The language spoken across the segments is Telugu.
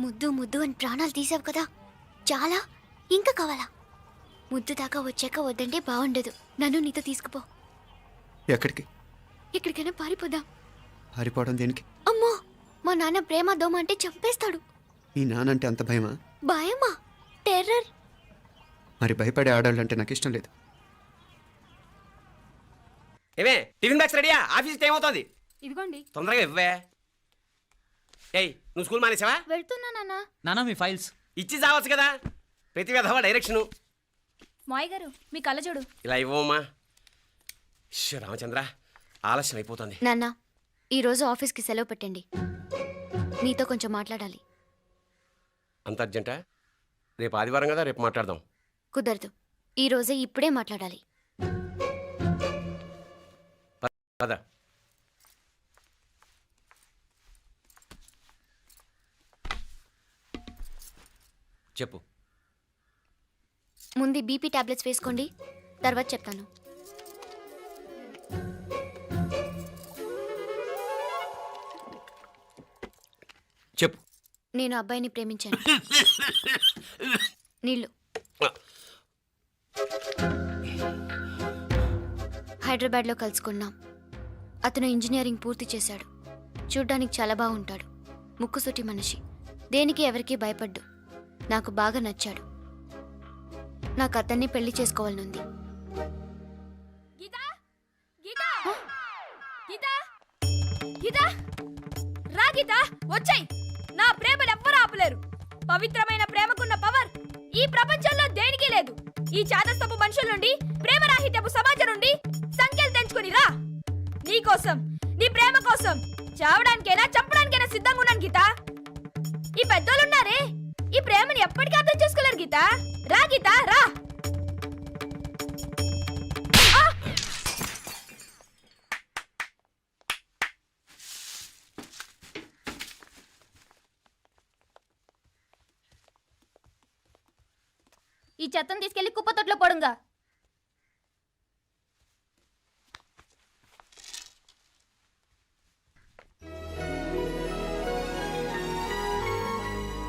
ముద్దు ముద్దు అని ప్రాణాలు తీసావు కదా, చాలా ఇంకా కావాలా? ముద్దు దాకా వచ్చాక వద్దంటే బాగుండదు. నన్ను నీతో తీసుకుపో. ఎక్కడికి? ఎక్కడికైనా పారిపోదాం. పారిపోవడం దేనికి? అమ్మో, మా నాన్న ప్రేమ దోమ అంటే చంపేస్తాడు. మీ నానంటే అంత భయమా? భయమా? టెర్రర్. మరి భయపడే ఆడాలంటే నాకు ఇష్టం లేదు. ఏమే టిఫిన్ బ్యాగ్స్ రెడీయా? ఆఫీస్ టైం అవుతుంది. ఇదిగోండి. తొందరగా ఇవ్వే. ఏయ్, నువ్వు స్కూల్ మానేసావా? వెళ్తున్నా నాన్న. నానా మీ ఫైల్స్ ఇచ్చి చావచ్చు కదా. ప్రతి విధవా డైరెక్షను. మాయ్ గారు మీ కళ్ళజోడు. ఇలా ఇవ్వమ్మా. రామచంద్ర, ఆలస్యం అయిపోతుంది. నాన్న, ఈరోజు ఆఫీస్కి సెలవు పెట్టండి. నీతో కొంచెం మాట్లాడాలి. అంత అర్జెంటా? రేపు ఆదివారం కదా, రేపు మాట్లాడదాం. కుదరదు, ఈరోజే ఇప్పుడే మాట్లాడాలి. పద. చెప్పు. ముందు బీపీ టాబ్లెట్స్ వేసుకోండి, తర్వాత చెప్తాను. చెప్పు. నేను అబ్బాయిని ప్రేమించాను. నీళ్ళు. హైదరాబాద్లో కలుసుకున్నాం. అతను ఇంజనీరింగ్ పూర్తి చేశాడు. చూడ్డానికి చాలా బాగుంటాడు. ముక్కుసూటి మనిషి. దేనికి ఎవరికీ భయపడ్డు. నాకు బాగా నచ్చాడు. నాకు అతన్ని పెళ్లి చేసుకోవాలనుంది. వచ్చాయి. నా ప్రేమను ఎవ్వరూ ఆపలేరు. పవిత్రమైన ప్రేమకున్న పవర్ ఈ ప్రపంచంలో దేనికి లేదు. ఈ చాదస్తపు మనుషుల నుండి, ప్రేమరాహిత్యపు సమాజం నుండి సంఖ్యలు తెంచుకుని రా. నీ కోసం, నీ ప్రేమ కోసం చావడానికైనా చంపడానికైనా సిద్ధంగా ఉన్నాను గీత. ఈ పెద్దోళ్ళున్నారే, ఈ ప్రేమని ఎప్పటికీ అర్థం చేసుకోలేరు గీత. రా గీత, రా. ఈ చెత్తను తీసుకెళ్లి కుప్పతొట్లో పొడుంగా.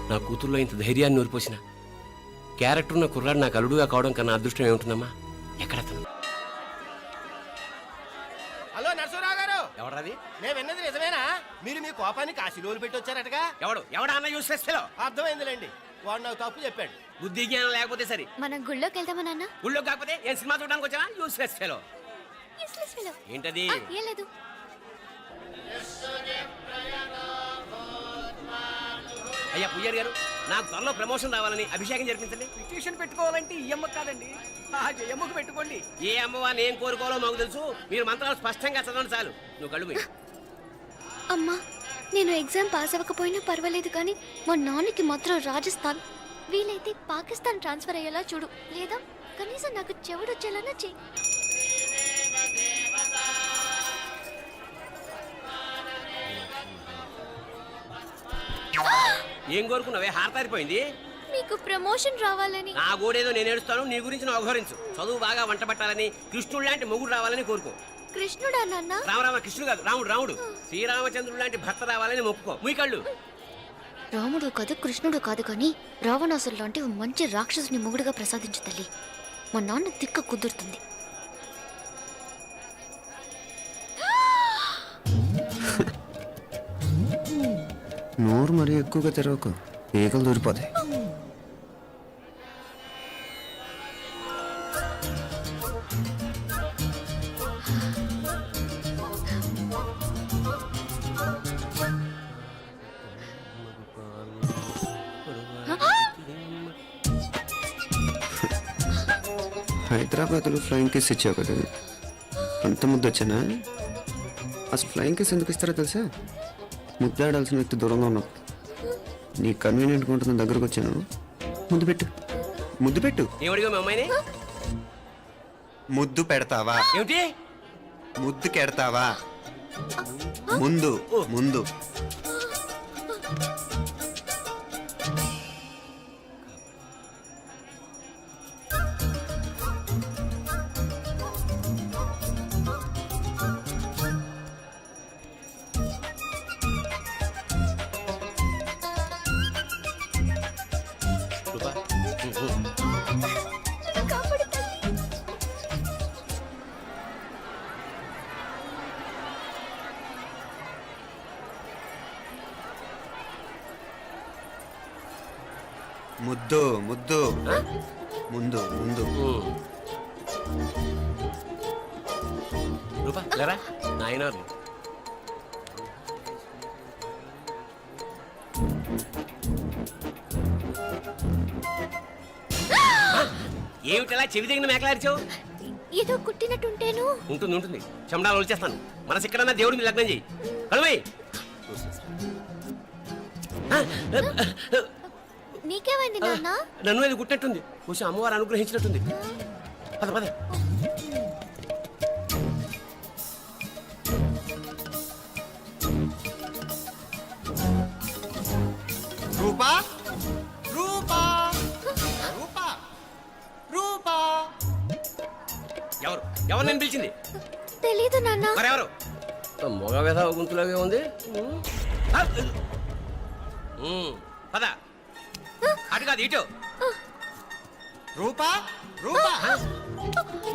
నా కూతుర్లో ఇంత ధైర్యాన్ని నూరిపోసిన క్యారెక్టర్ ఉన్న కుర్రాడు నాకు అల్లుడుగా కావడం కన్నా అదృష్టం ఏముంటుందమ్మా? ఎక్కడతను? హలో నరసరావు గారు. ఎవడది? నేను విన్నది నిజమేనా? మీరు మీ కోపాన్ని కాశీలోలు పెట్టి వచ్చారటగా? ఎవడా అన్న యూస్ చేస్తేలో? అర్థమైందిలేండి. వాడు నాకు తప్పు చెప్పాడు. బుద్ధి జ్ఞానం లేకపోతే సరే. మనం గుళ్ళోకి వెళ్దామా నాన్న? ఊళ్ళో కాకపోతే ఏం సినిమా చూడడానికి వచ్చావా? యూస్ చేస్తేలో ఏంటది? ఏం లేదు. అయ్యా పుయ్యారు గారు, నాకు త్వరలో ప్రమోషన్ రావాలని అభిషేకం జరిపించండి. పిటిషన్ పెట్టుకోవాలంటే ఈ అమ్మ కాదండి, ఆ జయమ్మకు పెట్టుకోండి. ఏ అమ్మవారిని ఏం కోరుకోవాలో మాకు తెలుసు. మీరు మంత్రాలు స్పష్టంగా చదవండి చాలు. నువ్వు కళ్ళు పోయి. అమ్మా, నేను ఎగ్జామ్ పాస్ అవ్వకపోయినా పర్వాలేదు, కానీ మా నాన్నకి మాత్రం రాజస్థాన్, వీలైతే పాకిస్తాన్ ట్రాన్స్ఫర్ అయ్యేలా చూడు. లేదా కనీసం నాకు చెవుడొచ్చేలాగా చెయ్యి. ఏం కోరుకున్నావే? హారతారిపోయింది. మీకు ప్రమోషన్ రావాలని. నా గోడేదో నేను ఏడుస్తాను, నీ గురించి నువ్వు అఘోరించు. చదువు బాగా వంట పట్టాలని, కృష్ణుడు లాంటి మొగుడు రావాలని కోరుకో. కృష్ణుడా నాన్న? రామరామ, కృష్ణుడు కాదు, రాముడు. రాముడు శ్రీరామచంద్రుడు లాంటి భర్త రావాలని మొక్కుకో. మీ కళ్ళు. రాముడు కాదు, కృష్ణుడు కాదు, కానీ రావణాసురు లాంటి ఓ మంచి రాక్షసుని మొగుడుగా ప్రసాదించు తల్లి. మా నాన్న తిక్క కుదురుతుంది. నోరు మరీ ఎక్కువగా తెరవకు, ఈగలు దూరిపోతాయి. హైదరాబాద్లో ఫ్లయింగ్ కిస్ ఇచ్చావు కదా, అంత ముద్దు వచ్చానా? అసలు ఫ్లయింగ్ కిస్ ఎందుకు ఇస్తారో తెలుసా? ముద్దాడాల్సిన వ్యక్తి దూరంగా ఉన్నావు. నీ కన్వీనియంట్గా ఉంటుంది, దగ్గరకు వచ్చాను. ముద్దు పెట్టు, ముద్దు పెట్టు. ఏమడిగా మీ అమ్మాయిని? ముద్దు పెడతావా? ఏమిటి? ముద్దు కెడతావా? ముందు ముందు. ముద్దు ముద్దు ముందు ముందు రూపా లేరా నాయన ఏమిటలా చెవి దగ్గర మేకలారిచావు? ఏదో కుట్టినట్టుంటేను. ఉంటుంది ఉంటుంది చెమడాలు వచ్చేస్తాను. మనసు ఎక్కడన్నా దేవుడి మీద లగ్నం చేయి. కలువై నీకేమైంది నాన్న? నన్ను అది గుట్టినట్టుంది. కొంచెం అమ్మవారు అనుగ్రహించినట్టుంది. పద పద. రూపా రూపా రూపా రూపా ఎవరు ఎవరు నేను పిలిచింది? తెలీదు నాన్న. మరెవరు? మగ వేధ గుంతులాగే ఉంది. పద అటు కాదు ఇటు. రూపా రూపా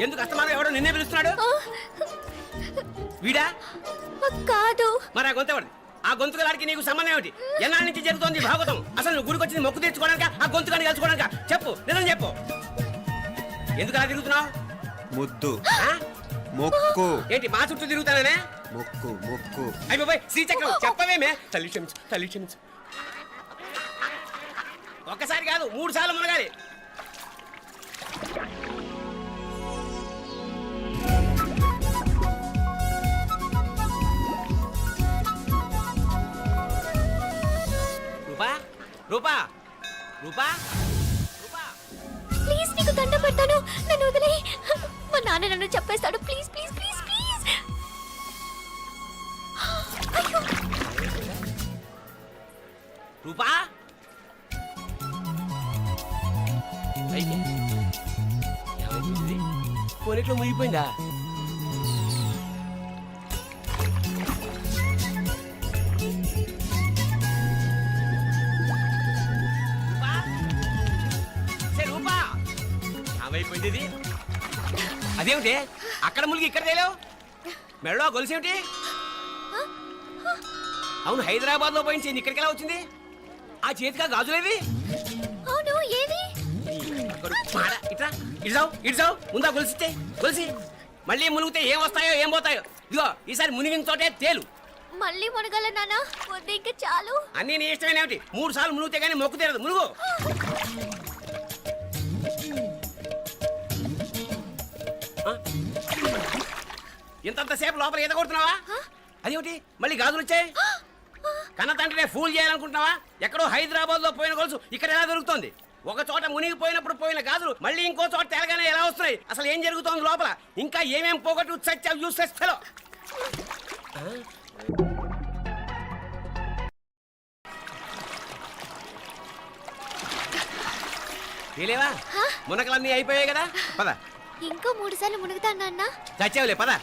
ఎందుకు అస్తమానం ఎవడో నిన్నే పిలుస్తున్నాడు? వీడా? కాదు. మరి ఆ గొంతు ఎవరిది? ఆ గొంతుగాడికి నీకు సంబంధం ఏమిటి? ఎన్నాళ్ళ నుంచి జరుగుతోంది భాగవతం? అసలు నువ్వు గుడికి వచ్చింది మొక్కు తీర్చుకోవడానిక ఆ గొంతుగాని కలుసుకోవడానిక? చెప్పు, నిజం చెప్పు. ఎందుకు అలా తిరుగుతున్నావు? ముద్దు ఆ? మొక్కు ఏంటి మా చుట్టూ తిరుగుతానే? మొక్కు మొక్కు అయిపోయి శ్రీచక్రం చెప్పవేమే? తల్లి క్షమించు, తల్లి క్షమించు. ఒక్కసారి కాదు 3 సార్లు మునగాలి. రూపా రూపా రూపా రూపా ప్లీజ్ నీకు దండ పెడతాను, నన్ను వదిలే. మా నాన్న నన్ను చెప్పేస్తాడు. Please please please please. అయ్యో. రూపా అయితే ఏమైంది? కొనిట్లో మునిగిపోయిందా? రూపా సే రూపా ఏమైపోయింది ఇది? అదేమిటి అక్కడ మునిగి ఇక్కడ తేలేవు? మెడలో గొలుసు ఏమిటి? అవును హైదరాబాద్ లో పోయించింది, ఇక్కడికి ఎలా వచ్చింది? ఆ చేతిగా గాజులేవి? అవును ఏది? ఇట్రా ఇడ్సావు ముందా గొలిసితే గొలిసి మళ్ళీ మునిగితే ఏం వస్తాయో ఏం పోతాయో. ఇదిగో ఈసారి మునిగిన చోటే తేలు. మళ్ళీ మునగల నాన్న, వద్దు ఇంకా చాలు. అన్నీ నీ ఇష్టమైన ఏమిటి? 3 సార్లు మునిగితే గానీ మొక్కు తీరదు. మునుగు. ఇంతంతసేపు లోపల ఈత కొడుతున్నావా? అదేమిటి మళ్ళీ గాజులు వచ్చాయి? కన్న తండ్రినే ఫూల్ చేయాలనుకుంటున్నావా? ఎక్కడో హైదరాబాద్ లో పోయిన గొలుసు ఇక్కడ ఎలా దొరుకుతుంది? ఒక చోట మునిగిపోయినప్పుడు పోయిన గాజులు మళ్ళీ ఇంకో చోట తేలగానే ఎలా వస్తున్నాయి? అసలు ఏం జరుగుతోంది లోపల? ఇంకా ఏమేం పోగొట్టు చచ్చావు యూస్లెస్ ఫెలో. తెలియవా? మునకలన్నీ అయిపోయాయి కదా, పద. ఇంకో 3 సార్లు మునుగుతాను నాన్న. చచ్చావులే, పద.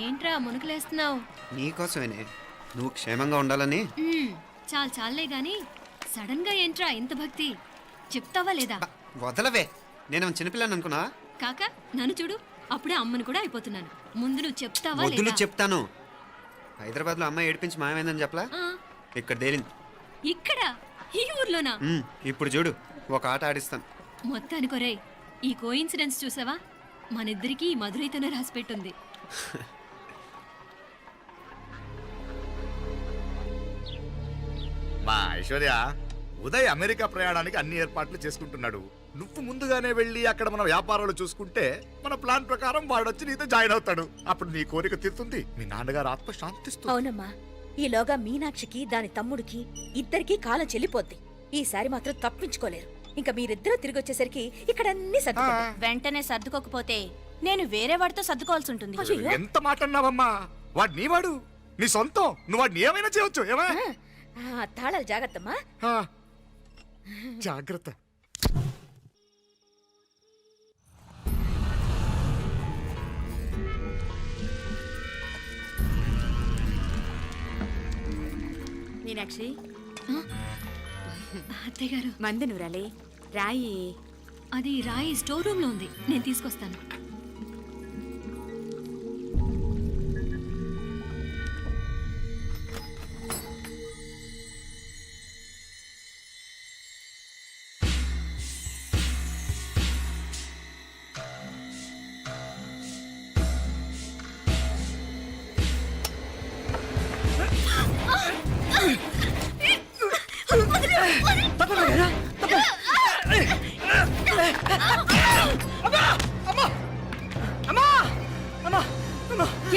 ఏంట్రా మునుకులేస్తున్నావు? నీకోసమేనే, నువ్వు క్షేమంగా ఉండాలని. చాలే గాని సడన్ గా ఏంట్రా ఇంత భక్తి? చెప్తావా లేదా? వదలవే, నేను చిన్నపిల్లని అనుకున్నా. కాక నన్ను చూడు, అప్పుడే అమ్మని కూడా అయిపోతున్నాను. ముందు నువ్వు చెప్తావా వద్దులు లేదా? చెప్తాను. హైదరాబాద్ లో అమ్మాయి ఏడిపించి మాయమైందని చెప్పలా? ఆ, ఇక్కడ తేలింది. ఇక్కడ ఈ ఊర్లోనా? ఇప్పుడు చూడు, ఒక ఆట ఆడిస్తాను. మొత్తానికొరేయ్, ఈ కోయిన్సిడెన్స్ చూసావా? మనిద్దరికీ ఈ మధురైతోనే రాసిపెట్టుంది. మా ఐశ్వర్య ఉదయ్ అమెరికా ప్రయాణానికి అన్ని ఏర్పాట్లు చేసుకుంటున్నాడు. నువ్వు ముందుగానే వెళ్ళి అక్కడ మన వ్యాపారాలు చూసుకుంటే మన ప్లాన్ ప్రకారం వాడు వచ్చి నీతో జాయిన్ అవుతాడు. అప్పుడు నీ కోరిక తీరుతుంది, మీ నాన్నగారు ఆత్మ శాంతిస్తుంది. అవునమ్మా, ఈలోగా మీనాక్షికి దాని తమ్ముడికి ఇద్దరికీ కాలం చెల్లిపోద్ది. ఈసారి మాత్రం తప్పించుకోలేరు. ఇంకా మీరిద్దరూ తిరిగి వచ్చేసరికి ఇక్కడ అన్ని సర్దుకుంటాయి. వెంటనే సర్దుకోకపోతే నేను వేరే వాడితో సర్దుకోవాల్సి ఉంటుంది. అయ్యయ్యో. ఎంత మాట అన్నావమ్మా, వాడు నీ వాడు, నీ సొంతం, నువ్వు వాడిని ఏమైనా చేయొచ్చు. ఏమా తాళాలు జాగ్రత్తమ్మా. జాగ్రత్త. మీనాక్షి, అత్తయ్య గారు, మందు నూరాలి, రాయి. అది రాయి స్టోర్ రూమ్ లో ఉంది, నేను తీసుకొస్తాను.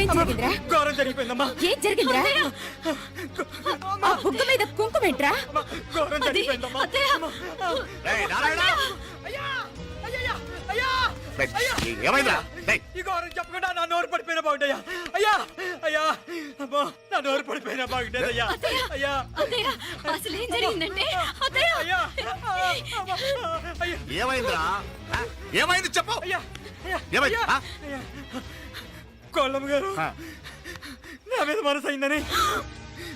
ఏం జరిగిందిరా? ఘోరం జరిగిపోయిందమ్మా. ఏం జరిగిందిరా? ఆ బుగ్గ మీద కుంకుమేంట్రా? ఘోరం జరిగిపోయిందమ్మా. రేయ్, నారాయణ! అయ్యా అయ్యయ్యా, అయ్యా రేయ్, ఏమైందిరా? రేయ్, ఈ ఘోరం చెప్పకుండా నా నోరు పడిపోయిన బాగుంటాయా? అయ్యా అయ్యా, అమ్మా, నా నోరు పడిపోయిన బాగుండేదయ్యా. అయ్యా అత్తయ్య, అసలు ఏం జరిగిందంటే అత్తయ్య, అయ్యా, అయ్యా ఏమైందిరా? ఏమైంది చెప్పు. అయ్యా అయ్యా, ఏమైంది? ఆ? అయ్యా. కోళ్ళమ్మ గారు ఆ. నా మీద మనసు అయిందని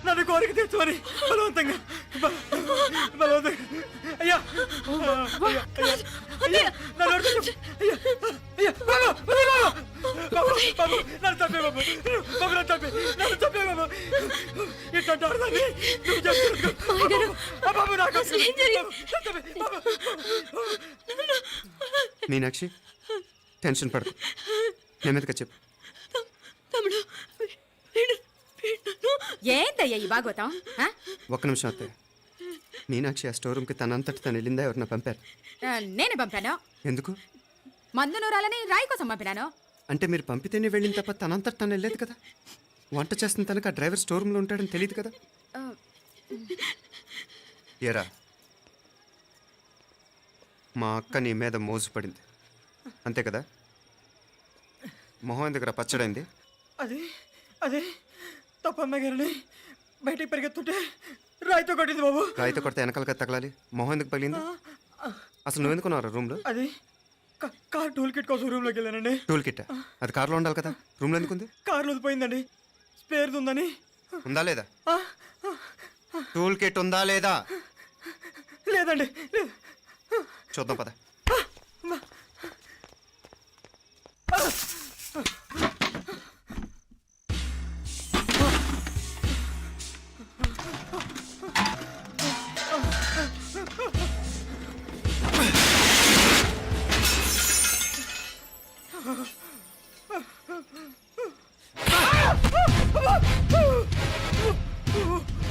నన్ను కోరిక తెచ్చుకొని బలవంతంగా అయ్యా అయ్యా, అయ్యా, అయ్యా, నా నోరు తెచ్చు. అయ్యా, అయ్యా, బాబు, బాబు, బాబు, నన్ను చంపే బాబు, బాబు, నన్ను చంపే బాబు. ఇట్లాంటి ఆడదాన్ని నువ్వు చెప్తున్నావు. బాబు, నాకు బాబు. మీనాక్షి, టెన్షన్ పడకు, నెమ్మదిగా చెప్పు. తమ్ముడు, ఏందయ్యా ఈ భాగవతం? ఆ? ఒక్క నిమిషం అత్తయ్య. మీనాక్షి ఆ స్టోర్ రూమ్కి తనంతటి తను వెళ్ళిందా, ఎవరిన పంపారు? నేనే పంపాను. ఎందుకు? మందు నూరాలని రాయి కోసం పంపినాను. అంటే మీరు పంపితేనే వెళ్ళింది తప్ప తనంతటి తను వెళ్ళలేదు కదా. వంట చేస్తున్న తనకు ఆ డ్రైవర్ స్టోర్ రూమ్లో ఉంటాడని తెలియదు కదా. ఏరా, మా అక్క నీ మీద మోజు పడింది అంతే కదా. మొహం ఎందుకు పచ్చడైంది? అది అది తప్పమ్మ గారిని బయటికి పరిగెత్తుంటే రాయితో కొట్టింది బాబు. రాయితో కొడితే వెనకాలగా తగలాలి, మొహం ఎందుకు పగిలింది? అసలు నువ్వు ఎందుకున్నావు రూమ్లో? అది కార్ టూల్ కిట్ కోసం రూమ్లోకి వెళ్ళానండి. టూల్ కిట్ అది కార్లో ఉండాలి కదా, రూమ్లో ఎందుకుంది? కార్లో పోయిందండి, స్పేర్ ఉందని. ఉందా లేదా? టూల్ కిట్ ఉందా లేదా? లేదండి, లేదు. చూద్దాం పద.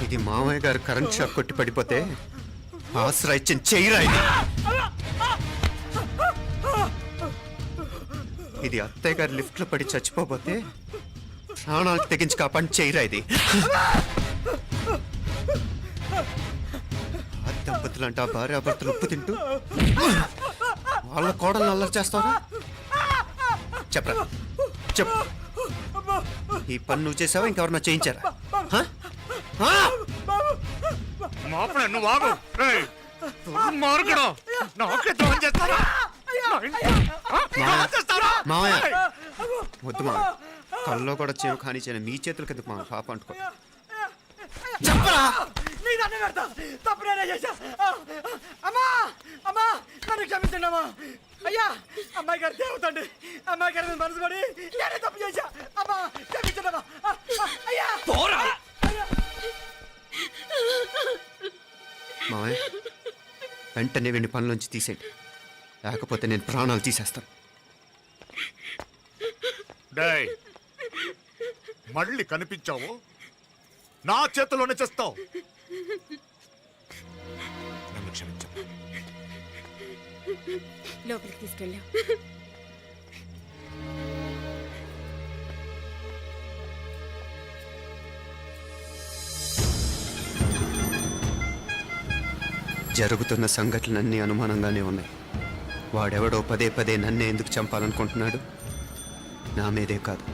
ఇది మామయ్య గారు కరెంట్ షాక్ కొట్టి పడిపోతే ఆసరా ఇచ్చిన చెయ్యిరా ఇది. ఇది అత్తయ్య గారు లిఫ్ట్ లో పడి చచ్చిపోతే ప్రాణాలకు తెగించి కాపాడి చెయ్యిరా ఇది. ఆ దంపతులు అంట భార్యాభర్తలు ఉప్పు తింటూ వాళ్ళ కోడలు అల్లరి చేస్తారా? చెప్పరా, చెప్పు. ఈ పని నువ్వు చేసావా, ఇంకెవరన్నా చేయించారా? మాపడే నువ్వు ఆగు. రేయ్, మారుకుడు నాకే ద్రోహం చేస్తారా? మావయ్య వద్దు మావయ్య, కల్లో కూడా చేవు కానిచ్చిన మీ చేతుల కింద మా పాప అంటుకో. చెప్పరా, నీ దండం పెడతా, తప్పు నేనే చేశా. అమ్మా, అమ్మా, నన్ను క్షమించండి అమ్మా. అయ్యా, అమ్మాయి గారు దేవతండి, అమ్మాయి గారి మీద మనసు పడి నేనే తప్పు చేశా. అమ్మా, క్షమించండి అమ్మా. అయ్యా, మావయ్య వెంటనే వెండి పనులోంచి తీసేయండి, లేకపోతే నేను ప్రాణాలు తీసేస్తాను. డేయ్, మళ్ళీ కనిపించావు నా చేతిలోనే చేస్తావు. నన్ను క్షమించు. లోపలికి తీసుకెళ్ళాం. జరుగుతున్న సంఘటనలన్నీ అనుమానంగానే ఉన్నాయి. వాడెవడో పదే పదే నన్నే ఎందుకు చంపాలనుకుంటున్నాడు? నా మీదే కాదు,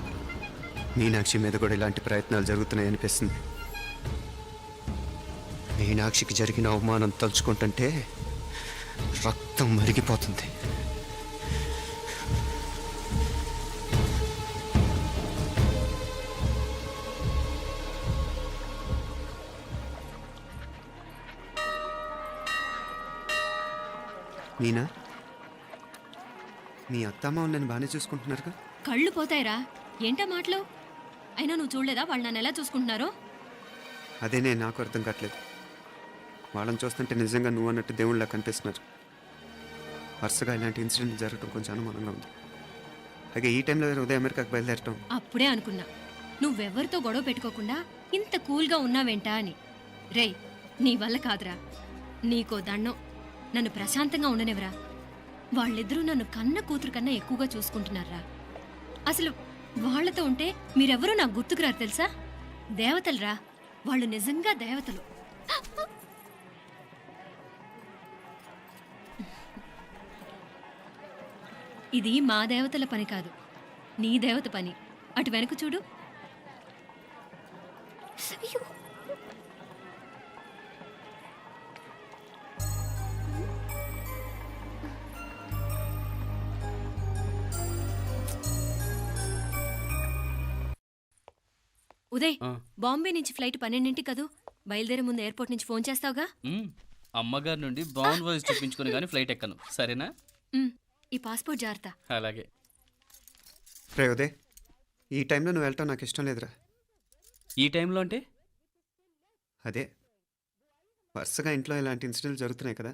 మీనాక్షి మీద కూడా ఇలాంటి ప్రయత్నాలు జరుగుతున్నాయి అనిపిస్తుంది. మీనాక్షికి జరిగిన అవమానం తలుచుకుంటుంటే రక్తం మరిగిపోతుంది. మీనా, మీ అత్తమ్మ నన్ను బాగానే చూసుకుంటున్నారుగా? కళ్ళు పోతాయిరా, ఏంటా మాటలు? అయినా నువ్వు చూడలేదా వాళ్ళు నన్ను ఎలా చూసుకుంటున్నారో? అదేనే నాకు అర్థం కావట్లేదు. వాళ్ళని చూస్తుంటే నిజంగా నువ్వు అన్నట్టు దేవుళ్ళ కనిపిస్తున్నారు. వరుసగా ఇలాంటి ఇన్సిడెంట్ జరగడం కొంచెం అనుమానంగా ఉంది. అలాగే ఈ టైంలో ఉదయం అమెరికాకు బయలుదేరటం. అప్పుడే అనుకున్నా నువ్వెవ్వరితో గొడవ పెట్టుకోకుండా ఇంత కూల్గా ఉన్నావేంటా అని. రేయ్, నీ వల్ల కాదురా, నీకో దండం, నన్ను ప్రశాంతంగా ఉండనివరా. వాళ్ళిద్దరూ నన్ను కన్న కూతురు కన్నా ఎక్కువగా చూసుకుంటున్నారా. అసలు వాళ్లతో ఉంటే మీరెవరూ నాకు గుర్తుకురారు తెలుసా? దేవతలురా, వాళ్ళు నిజంగా దేవతలు. ఇది మా దేవతల పని కాదు, నీ దేవత పని. అటు వెనక చూడు. ఉదయ్, బాంబే నుంచి ఫ్లైట్ 12ంటికి కదూ. బయలుదేరే ముందు ఎయిర్పోర్ట్ నుంచి ఫోన్ చేస్తావుగా? అమ్మగారి నుండి బాండ్ వాయిస్ చూపించుకుని కానీ ఫ్లైట్ ఎక్కను, సరేనా? ఈ పాస్పోర్ట్ జాగ్రత్త. అలాగే. రే ఉదయ్, ఈ టైంలో నువ్వు వెళ్ళటం నాకు ఇష్టం లేదురా. ఈ టైంలో అంటే? అదే, వరుసగా ఇంట్లో ఇలాంటి ఇన్సిడెంట్లు జరుగుతున్నాయి కదా.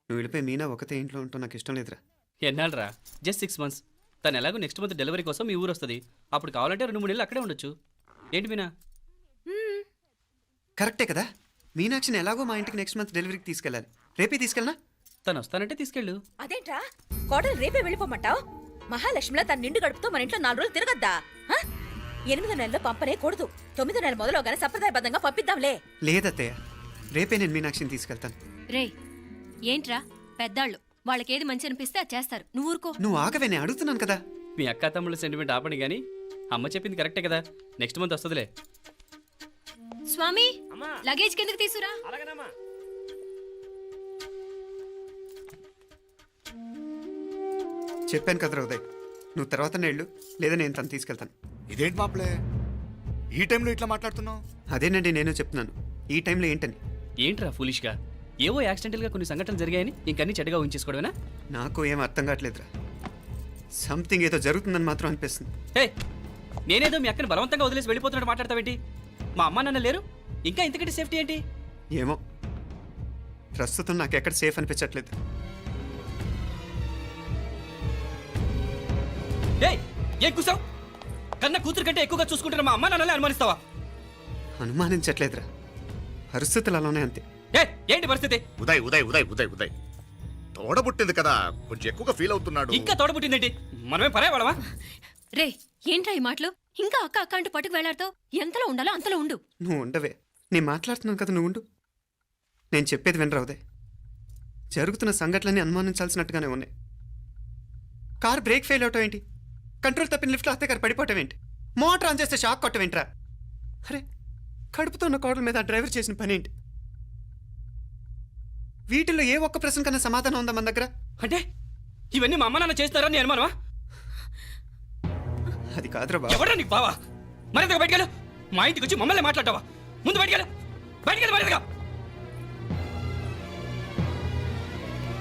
నువ్వు వెళ్ళిపోయి మీనా ఒకతే ఇంట్లో ఉంటావు నాకు ఇష్టం లేదురా. ఎన్నాళ్ళరా? Just 6 months. తను ఎలాగో నెక్స్ట్ మంత్ డెలివరీ కోసం మీ ఊరు వస్తుంది. అప్పుడు కావాలంటే 2-3 నెలలు అక్కడే ఉండొచ్చు. ఏంటి మీనా? కరెక్టే కదా. మీనాక్షిని ఎలాగో మా ఇంటికి నెక్స్ట్ మంత్ డెలివరీకి తీసుకెళ్ళాలి. రేపే తీసుకెళ్ళనా? తను వస్తానంటే తీసుకెళ్ళు. అదేంట్రా కోడలు రేపే వెళ్ళిపోమంటావు? మహాలక్ష్మిలా తన నిండు గడుపుతో మన ఇంట్లో 4 రోజులు తిరగద్దా? 8వ నెలలో పంపనే కూడదు. 9వ నెల మొదలుగానే సంప్రదాయబద్ధంగా పంపిద్దాంలే. లేదత్తయ్య, రేపే నేను మీనాక్షిని తీసుకెళ్తాను. రేయ్, ఏంట్రా పెద్దాళ్ళు, వాళ్ళకేది మంచి అనిపిస్తే అది చేస్తారు. నువ్వు ఊరుకో. నువ్వు ఆగవే, నేను అడుగుతున్నాను కదా. మీ అక్క తమ్ముళ్ళ సెంటిమెంట్ ఆపండి కానీ అమ్మ చెప్పింది కరెక్టే కదా. నెక్స్ట్ మంత్ వస్తుందిలే. స్వామి, లగేజ్ కిందకి తీసురా. అలాగేనమ్మా. చెప్పాను కదరా ఉదయ్, నువ్వు తర్వాత నేళ్ళు లేదా నేను తను తీసుకెళ్తాను. ఇదేంటి మాప్లే, ఈ టైంలో ఇట్లా మాట్లాడుతున్నావు? అదేనండి నేను చెప్తున్నాను, ఈ టైంలో ఏంటని. ఏంట్రా ఫులిష్గా? ఏవో యాక్సిడెంటల్గా కొన్ని సంఘటనలు జరిగాయని ఇంకన్నీ చెడ్డగా ఊహించేసుకోవడమేనా? నాకు ఏం అర్థం కావట్లేదురా. సంథింగ్ ఏదో జరుగుతుందని మాత్రం అనిపిస్తుంది. హే, నేనేదో మీ అక్కని బలవంతంగా వదిలేసి వెళ్ళిపోతున్నట్టు మాట్లాడతావేంటి? మా అమ్మ నాన్న లేరు, ఇంకా ఇంతకంటే సేఫ్టీ ఏంటి? ఏమో, ప్రస్తుతం నాకు ఎక్కడ సేఫ్ అనిపించట్లేదు. ఏం కూసావు? కన్నా కూతురు కంటే ఎక్కువగా చూసుకుంటున్న మా అమ్మ నాన్నలే అనుమానిస్తావా? అనుమానించట్లేదురా, పరిస్థితులు అలానే అంతే. ఏంటి పరిస్థితి? ఉదయ్ ఉదయ్ ఉదయ్ ఉదయ్ ఉదయ్ తోడబుట్టింది కదా, కొంచెం ఎక్కువగా ఫీల్ అవుతున్నాడు. ఇంకా తోడబుట్టిందేంటి? మనమే పరాయవాడవా? రే, ఏంట్రా ఈ మాటలు? ఇంకా అక్క అక్క అంటూ పట్టుకు వెళ్లాడుతావు. ఎంతలో ఉండాలో అంతలో ఉండు. నువ్వు ఉండవే, నేను మాట్లాడుతున్నాను కదా, నువ్వు ఉండు. నేను చెప్పేది వినరా ఉదయ్, జరుగుతున్న సంఘటనలన్నీ అనుమానించాల్సినట్టుగానే ఉన్నాయి. కార్ బ్రేక్ ఫెయిల్ అవటం ఏంటి? కంట్రోల్ తప్పిన లిఫ్ట్లో అత్తే గారు పడిపోవటం ఏంటి? మోటార్ ఆన్ చేస్తే షాక్ కొట్టం ఏంట్రా? అరే, కడుపుతో ఉన్న కోడల మీద ఆ డ్రైవర్ చేసిన పని ఏంటి? వీటిల్లో ఏ ఒక్క ప్రశ్న కన్నా సమాధానం ఉందా మన దగ్గర? అంటే ఇవన్నీ మా అమ్మ నాన్న చేస్తారని నీ అనుమానమా? అది కాదురా బాబు. ఎవరా నీకు బావా? మరింతగా బయటకెళ్ళు. మా ఇంటికి వచ్చి మమ్మల్ని మాట్లాడతావా? ముందు బయటకెళ్ళు, బయటకెళ్ళు, బయటగా.